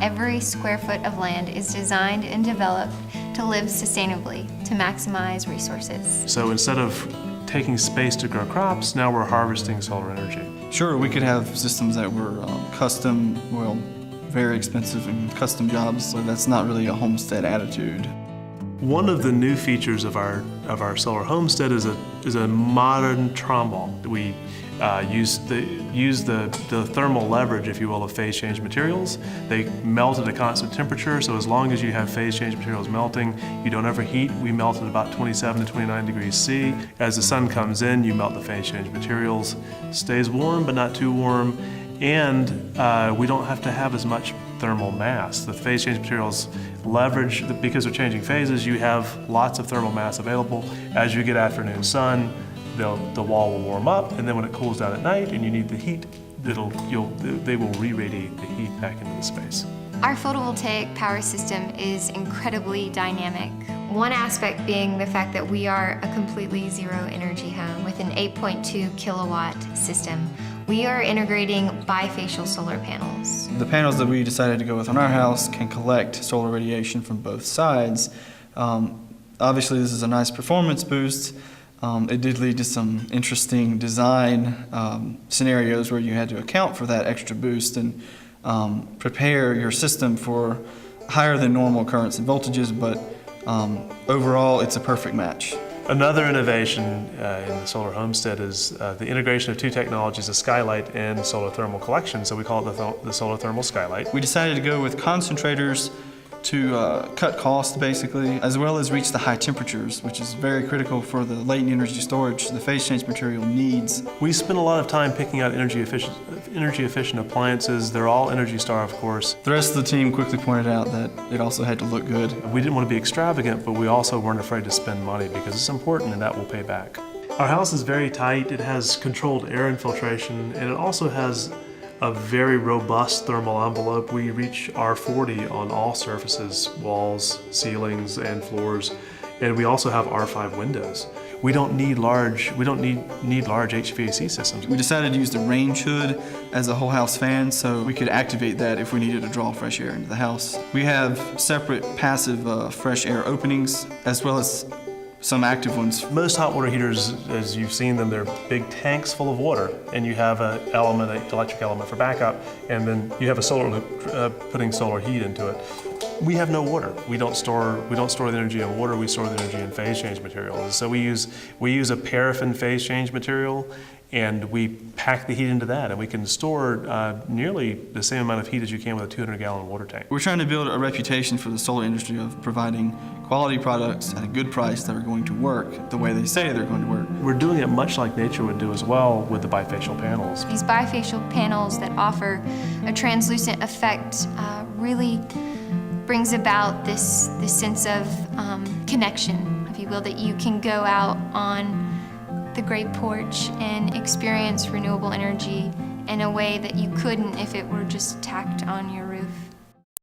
Every square foot of land is designed and developed to live sustainably, to maximize resources. So instead of taking space to grow crops, now we're harvesting solar energy. Sure, we could have systems that were custom, well, very expensive and custom jobs, so that's not really a homestead attitude. One of the new features of our solar homestead is a modern trombone. We use the thermal leverage, if you will, of phase change materials. They melt at a constant temperature, so as long as you have phase change materials melting, you don't overheat. We melt at about 27 to 29 degrees C. As the sun comes in, you melt the phase change materials. Stays warm, but not too warm. And we don't have to have as much thermal mass. The phase change materials leverage, because they're changing phases, you have lots of thermal mass available. As you get afternoon sun, the wall will warm up, and then when it cools down at night and you need the heat, they will re-radiate the heat back into the space. Our photovoltaic power system is incredibly dynamic. One aspect being the fact that we are a completely zero energy home with an 8.2 kilowatt system. We are integrating bifacial solar panels. The panels that we decided to go with on our house can collect solar radiation from both sides. Obviously this is a nice performance boost. It did lead to some interesting design scenarios where you had to account for that extra boost and prepare your system for higher than normal currents and voltages, but overall it's a perfect match. Another innovation in the solar homestead is the integration of two technologies, the Skylight and solar thermal collection, so we call it the solar thermal Skylight. We decided to go with concentrators to cut costs basically, as well as reach the high temperatures, which is very critical for the latent energy storage the phase change material needs. We spent a lot of time picking out energy efficient appliances. They're all Energy Star, of course. The rest of the team quickly pointed out that it also had to look good. We didn't want to be extravagant, but we also weren't afraid to spend money because it's important and that will pay back. Our house is very tight. It has controlled air infiltration, and it also has a very robust thermal envelope. We reach R40 on all surfaces, walls, ceilings, and floors. And we also have R5 windows. We don't need large HVAC systems. We decided to use the range hood as a whole house fan, so we could activate that if we needed to draw fresh air into the house. We have separate passive fresh air openings, as well as some active ones. Most hot water heaters, as you've seen them, they're big tanks full of water, and you have an electric element for backup, and then you have a solar loop putting solar heat into it. We have no water. We don't store the energy in water. We store the energy in phase change materials. So we use a paraffin phase change material, and we pack the heat into that, and we can store nearly the same amount of heat as you can with a 200-gallon water tank. We're trying to build a reputation for the solar industry of providing quality products at a good price that are going to work the way they say they're going to work. We're doing it much like nature would do as well with the bifacial panels. These bifacial panels that offer a translucent effect really brings about this sense of connection, if you will, that you can go out on the great porch and experience renewable energy in a way that you couldn't if it were just tacked on your roof.